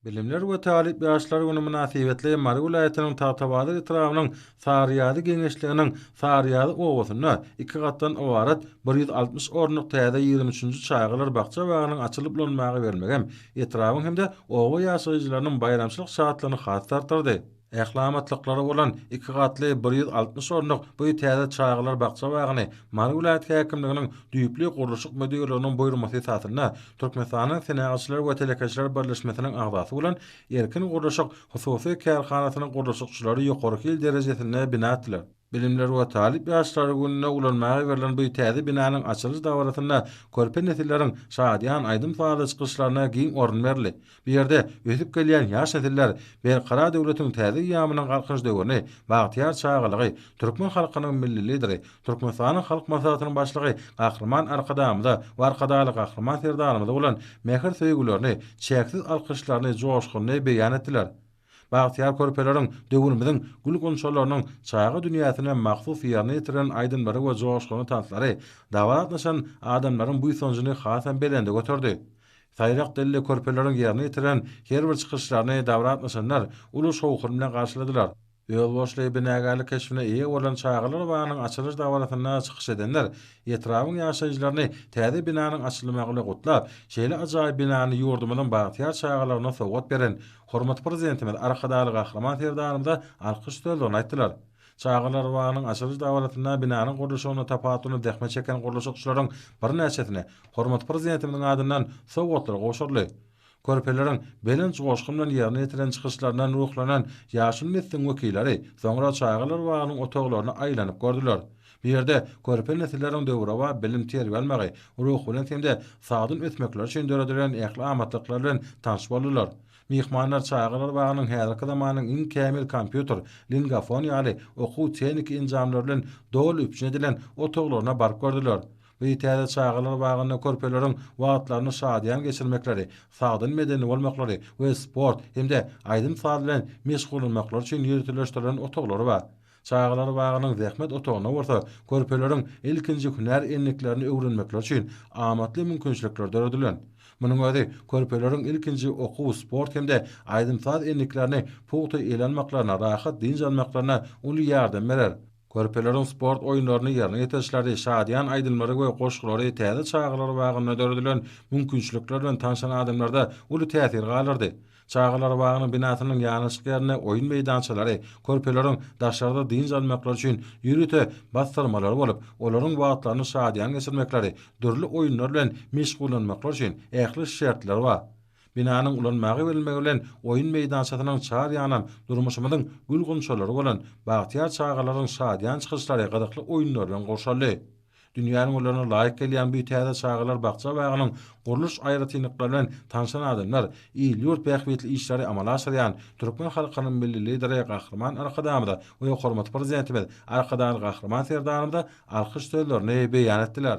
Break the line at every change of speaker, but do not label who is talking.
Bilimler we talip ýaşlary güni münasibetli Mary vilayatynyň Tagtabaly ýetragynyň Saryýady geňeşliginiň Saryýady owasyna 2 gatdan ibaret 160 ornuk täze 23-nji çaýgylar bakça bagynyň açylyp bolmagy bermegem ýetragyň hemde owa ýaşaýjylarynyň bayramçylyk şatlaryny has tartyrdy. Ählamatlyklary bolan 2 gatly 160 ornuk bu täze çaýgylar bakça bagyny Mary vilayaty häkimliginiň düýpli gurulşyk müdürliginiň buýrmasy esasyna Türkmenistanyň Senägatçylar we Telekäçiler Birleşmesiniň agzasy bolan Erkin Gurulşyk Hususy Kärhanasynyň gurulşykçylary ýokarky derejesine bina etdiler. Bilimler we talip ýaşlary gününe ulanmagy berilen bu täze binanyň açylyş dawratyna körpe nesilleriň şadyan aýdym faýda çykyşlaryna giň orun berildi. Bu ýerde ösüp gelýän ýaş nesiller berqara döwletiň täze ýamynyň galkyş döwrüni, bagtyar çağalygy, türkmen halkynyň milli lideri, Türkmenistanyň halk maslahatynyň başlygy Gahrman Arkadamyda we Arkadaly Gahrman Serdanymyda bolan mehir söýgülerini, çäksiz alkyşlaryny joşgyny beýan etdiler. Bagtyar körpeleriň döwürmüziň gül gonşalarynyň çaýgy dünýäsine mahsus ýerine ýetiren aýdymlary we joşgyny tantlary dawratlaşan adamlaryň bu sonjyny hasan belende götürdi. Saýrak delle körpeleriň ýerine ýetiren her bir çykyşlaryny dawratlaşanlar uly şowkur bilen garşyladylar. Ýol boşly binägäli keşfine eýe bolan çaýgylar bagynyň açylyş dawratyna çykyş edenler ýetragyň ýaşaýjylaryny täze binanyň açylmagyny gutlap, şeýle ajaýyp binany ýurdumynyň bagtyar çaýgylaryna sowgat beren hormat prezidentimiz Arkadaly Gahrman Serdanymyza alkyş söýlerini aýtdylar. Çaýgylar bagynyň açylyş dawratyna binanyň gurulşygyna tapatyny dähme çeken gurulşykçylaryň bir näçesine hormat prezidentimiziň adyndan sowgatlar goşurly. Körpeleriň belen çoşgyn bilen ýerine ýetiren çykyşlaryna ruhlanan ýaşyl nesliň wekilleri soňra çaýgylar bagynyň otoglaryny aýlanyp gördüler. Bu ýerde körpe nesilleriň döwri we bilim terbiýelmegi, ruh bilen hemde sagdyn ötmekler üçin döredilen ählamatlyklary bilen tanış boldular. Mihmanlar çaýgylar bagynyň häzirki zamanyň iň kämil kompýuter, lingofon ýaly okuw tehnik enjamlary bilen dol üpjün edilen otoglaryna baryp gördüler. Bu täze çaýgylar bagyny körpeleriň wagtlaryny şadyan geçirmekleri, sagdyn medeni bolmaklary we sport hemde aýdym faýda bilen meşgul bolmaklary üçin ýürütilen otoglary bar. Çaýgylar bagynyň zähmet otogyna bolsa, körpeleriň ilkinji hünär enliklerini öwrenmekleri üçin amatly mümkinçilikler döredilen. Munyň özi körpeleriň ilkinji okuw, sport hemde aýdym faýda enliklerini puwta elenmaklaryna, rahat dinç almaklaryna uly ýardam berer. Körpeleriň sport oýunlaryny ýerine ýetirişleri, şadyan aýdylmary we goşgulary täze çaýgylar bagyna döredilen mümkinçilikler bilen tanışan adamlarda uly täsir galardy. Çaýgylar bagynyň binasynyň ýanyşyk ýerine oýun meýdançalary, körpeleriň daşlarda dinç almaklary üçin ýürüte bastyrmalary bolup, olaryň wagtlaryny şadyan geçirmekleri, dürli oýunlar bilen meşgul bolmaklary üçin ähli şertler bar. Binanyň ulanmagy berilmegi bilen oýun meýdançasynyň çar ýanam durmuşymyzyň gül gonşalary bolan bagtyar çaýgylaryň şadyan çykyşlary gydykly oýunlar bilen goşarly. Dünýäniň olaryna laýyk gelýän bu täze çaýgylar bakça bagynyň guruluş aýratynlyklary bilen tanışan adamlar ýurt bähbetli işleri amala aşyrýan türkmen halkynyň milli lideri Gahrman Arkadamyda we hormat prezidentimiz Arkadaly Gahrman Serdanymyza alkyş söýlerini beýan etdiler.